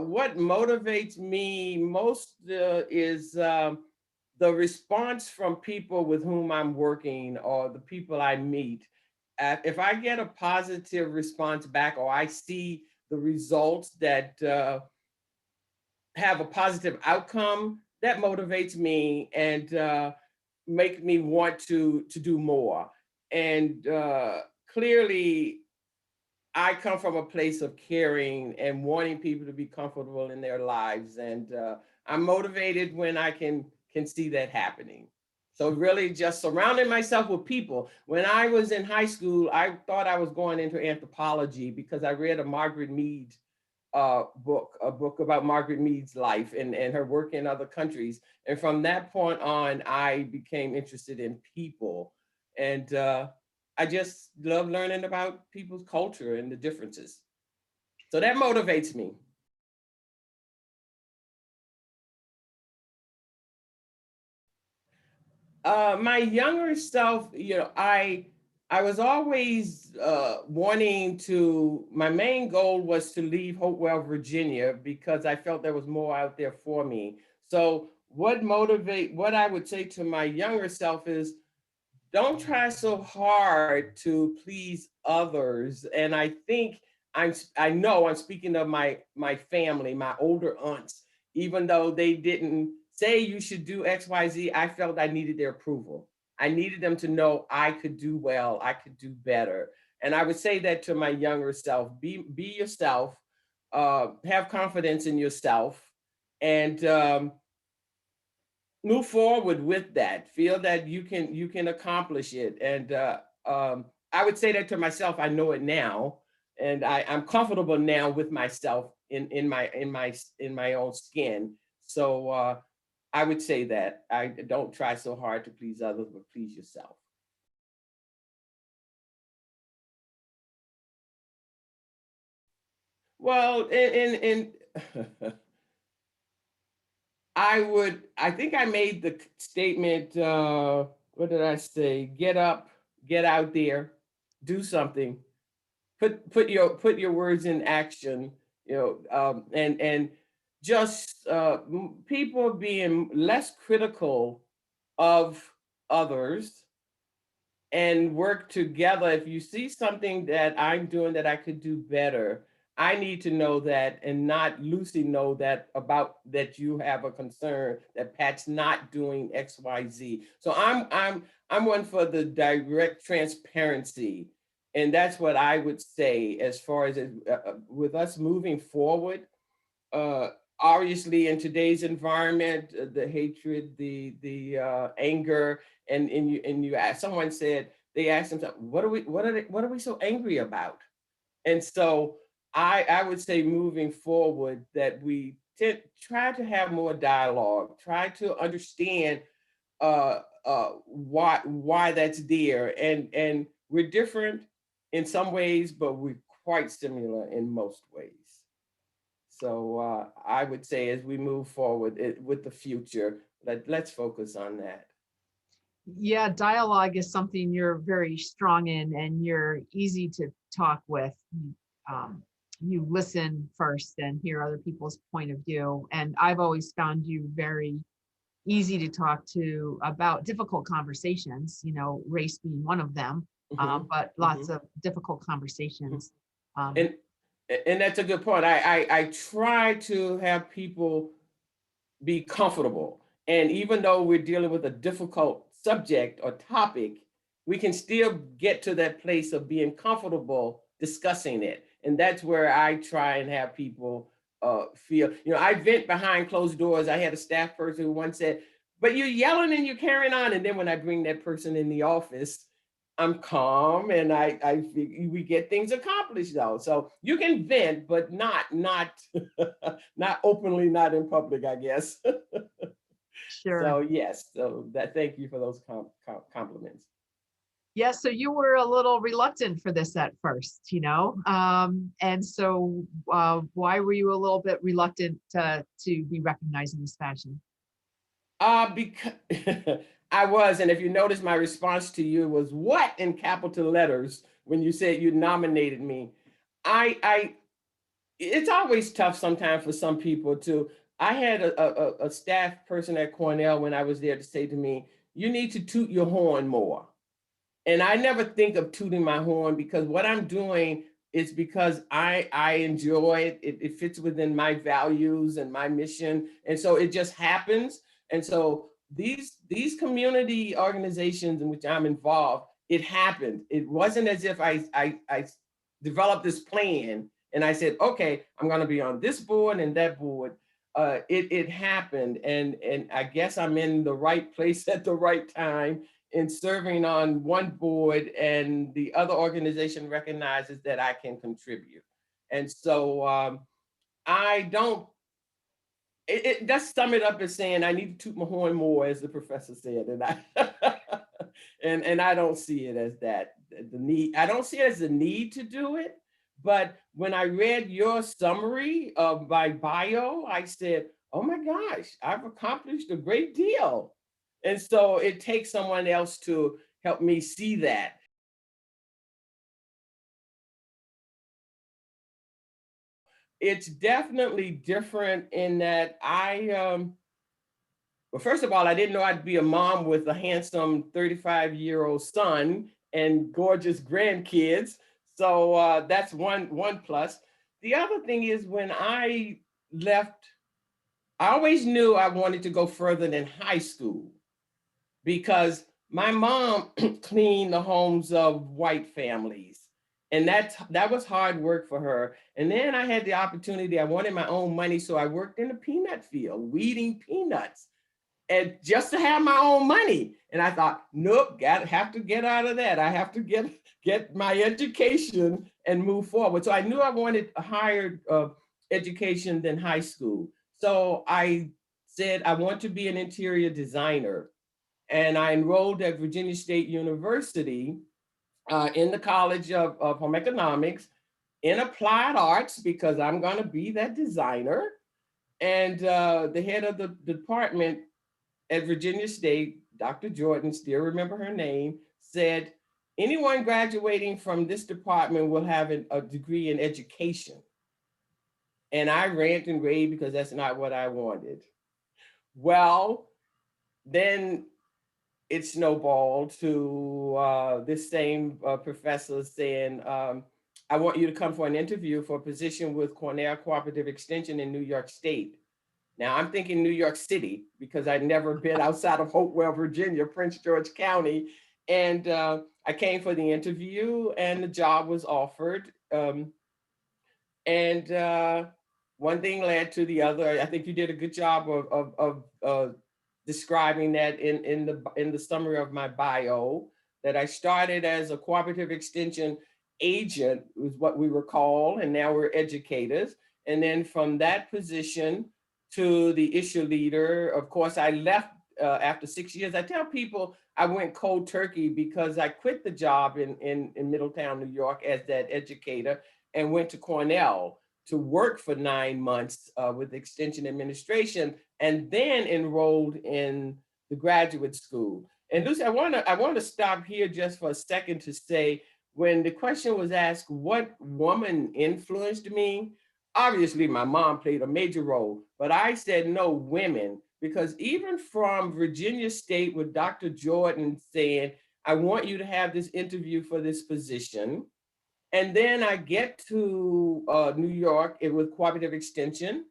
what motivates me most is the response from people with whom I'm working or the people I meet. If I get a positive response back or I see the results that have a positive outcome, that motivates me and make me want to do more. And clearly, I come from a place of caring and wanting people to be comfortable in their lives, and I'm motivated when I can see that happening. So really, just surrounding myself with people. When I was in high school, I thought I was going into anthropology because I read a Margaret Mead book, a book about Margaret Mead's life and her work in other countries. And from that point on, I became interested in people. And I just love learning about people's culture and the differences. So that motivates me. My younger self, I was always wanting to, my main goal was to leave Hopewell, Virginia, because I felt there was more out there for me. So what I would say to my younger self is, don't try so hard to please others. And I think I know I'm speaking of my family, my older aunts, even though they didn't say you should do X, Y, Z, I felt I needed their approval. I needed them to know I could do well, I could do better. And I would say that to my younger self, be yourself, have confidence in yourself, and move forward with that. Feel that you can accomplish it. And I would say that to myself. I know it now, and I'm comfortable now with myself in my own skin. So I would say that I don't try so hard to please others, but please yourself. Well, in I think I made the statement, what did I say? Get up, get out there, do something, put your words in action, and just people being less critical of others and work together. If you see something that I'm doing that I could do better, I need to know that and not Lucy know that about that you have a concern that Pat's not doing X, Y, Z. So I'm one for the direct transparency. And that's what I would say as far as with us moving forward. Uh, Obviously, in today's environment, the hatred, the anger, and you ask, someone said, they asked themselves, what are we so angry about? And so I would say moving forward that we try to have more dialogue, try to understand why that's there, and we're different in some ways, but we're quite similar in most ways. So I would say as we move forward with the future, let's focus on that. Yeah, dialogue is something you're very strong in, and you're easy to talk with. You listen first and hear other people's point of view. And I've always found you very easy to talk to about difficult conversations, race being one of them, but lots of difficult conversations. And and that's a good point. I try to have people be comfortable. And even though we're dealing with a difficult subject or topic, we can still get to that place of being comfortable discussing it. And that's where I try and have people feel, I vent behind closed doors. I had a staff person who once said, but you're yelling and you're carrying on. And then when I bring that person in the office, I'm calm and we get things accomplished though. So you can vent, but not not openly, not in public, I guess. Sure. So yes, so thank you for those compliments. Yeah, so you were a little reluctant for this at first, and so why were you a little bit reluctant to be recognized in this fashion? Because I was, and if you notice, my response to you was "what" in capital letters when you said you nominated me. I it's always tough sometimes for some people to. I had a staff person at Cornell when I was there to say to me, you need to toot your horn more. And I never think of tooting my horn because what I'm doing is because I enjoy it. It fits within my values and my mission. And so it just happens. And so these community organizations in which I'm involved, it happened. It wasn't as if I developed this plan and I said, okay, I'm going to be on this board and that board. It happened, and I guess I'm in the right place at the right time in serving on one board, and the other organization recognizes that I can contribute. And so I don't, it does sum it up as saying I need to toot my horn more, as the professor said, and I and I don't see it as that the need. I don't see it as the need to do it. But when I read your summary of my bio, I said, "Oh my gosh, I've accomplished a great deal." And so it takes someone else to help me see that. It's definitely different in that well, first of all, I didn't know I'd be a mom with a handsome 35-year-old son and gorgeous grandkids. So that's one plus. The other thing is when I left, I always knew I wanted to go further than high school because my mom cleaned the homes of white families. And that was hard work for her. And then I had the opportunity, I wanted my own money. So I worked in the peanut field, weeding peanuts, and just to have my own money. And I thought, nope, have to get out of that. I have to get my education and move forward. So I knew I wanted a higher education than high school. So I said, I want to be an interior designer. And I enrolled at Virginia State University in the College of Home Economics in applied arts because I'm going to be that designer. And the head of the department at Virginia State, Dr. Jordan, still remember her name, said, anyone graduating from this department will have a degree in education. And I rant and rave because that's not what I wanted. Well, then it snowballed to this same professor saying, I want you to come for an interview for a position with Cornell Cooperative Extension in New York State. Now I'm thinking New York City because I'd never been outside of Hopewell, Virginia, Prince George County. And I came for the interview and the job was offered. And one thing led to the other. I think you did a good job of describing that in the summary of my bio, that I started as a cooperative extension agent, was what we were called, and now we're educators. And then from that position to the issue leader, of course, I left after 6 years. I tell people I went cold turkey because I quit the job in Middletown, New York as that educator and went to Cornell to work for 9 months with Extension Administration, and then enrolled in the graduate school. And Lucy, I want to stop here just for a second to say, when the question was asked, what woman influenced me? Obviously, my mom played a major role, but I said no, women, because even from Virginia State with Dr. Jordan saying, I want you to have this interview for this position. And then I get to New York with Cooperative Extension,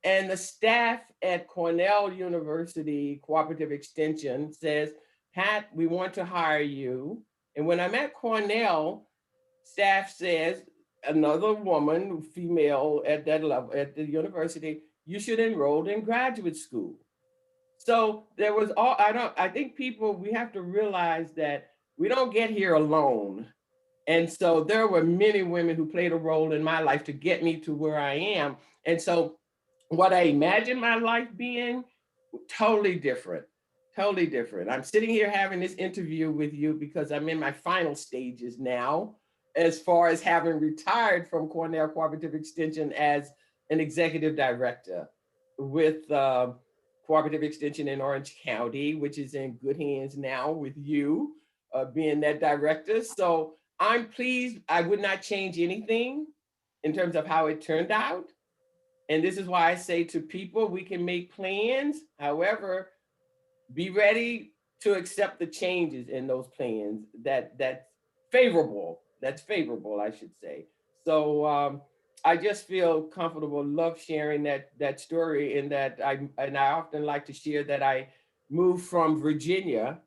and the staff at Cornell University Cooperative Extension says, Pat, we want to hire you. And when I'm at Cornell, staff says, another woman, female at that level, at the university, you should enroll in graduate school. So there was I think people, we have to realize that we don't get here alone. And so there were many women who played a role in my life to get me to where I am. And so what I imagined my life being, totally different, totally different. I'm sitting here having this interview with you because I'm in my final stages now, as far as having retired from Cornell Cooperative Extension as an executive director with Cooperative Extension in Orange County, which is in good hands now with you being that director. So I'm pleased. I would not change anything. in terms of how it turned out. And this is why I say to people, we can make plans. However, be ready to accept the changes in those plans that's favorable, I should say. So I just feel comfortable, love sharing that story, and I often like to share that I moved from Virginia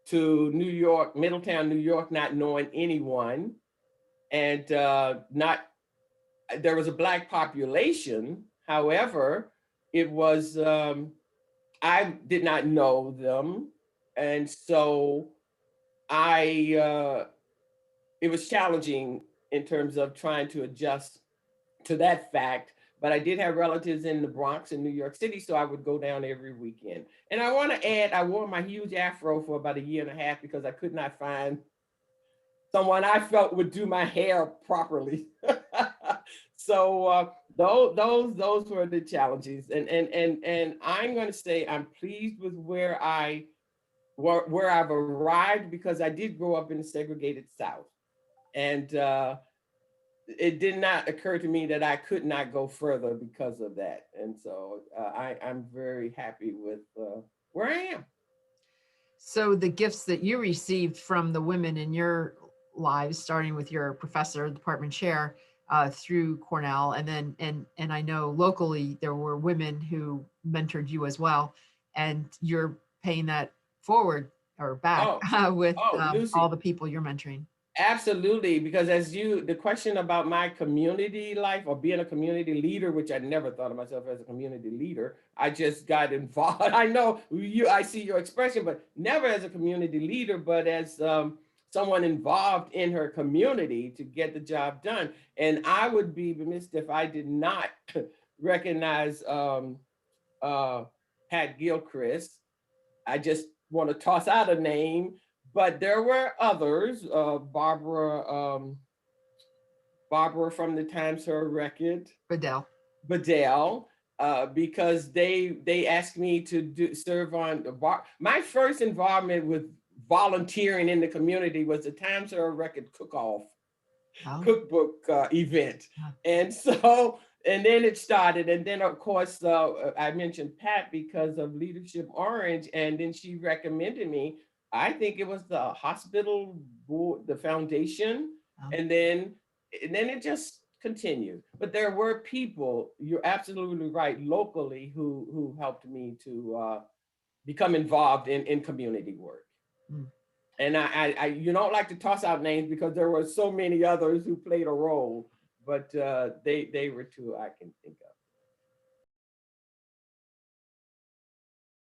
to New York, Middletown, New York, not knowing anyone, and not there was a Black population. However, it was I did not know them, and so I it was challenging in terms of trying to adjust to that fact. But I did have relatives in the Bronx in New York City, so I would go down every weekend. And I want to add, I wore my huge afro for about a year and a half because I could not find someone I felt would do my hair properly. So those were the challenges, and I'm going to say I'm pleased with where I've arrived, because I did grow up in the segregated South, and it did not occur to me that I could not go further because of that. And so I'm very happy with where I am. So the gifts that you received from the women in your lives, starting with your professor, department chair, through Cornell, and then and I know locally there were women who mentored you as well, and you're paying that forward or back Oh, with all Lucy, the people you're mentoring. absolutely, because the question about my community life or being a community leader, which I never thought of myself as a community leader, I just got involved. I know I see your expression, but never as a community leader, but as someone involved in her community to get the job done. And I would be remiss if I did not recognize uh, Pat Gilchrist. I just want to toss out a name, but there were others. Barbara from the Times Her Record, Fidel. Bedell, because they asked me to serve on the bar. My first involvement with volunteering in the community was the Times Her Record Oh, cookbook event, yeah. and so and then it started, and then of course I mentioned Pat because of Leadership Orange, and then she recommended me. I think it was the hospital board, the foundation, Oh. and then it just continued. But there were people, you're absolutely right, locally who helped me to become involved in community work. Mm. And you don't like to toss out names because there were so many others who played a role, but they were two I can think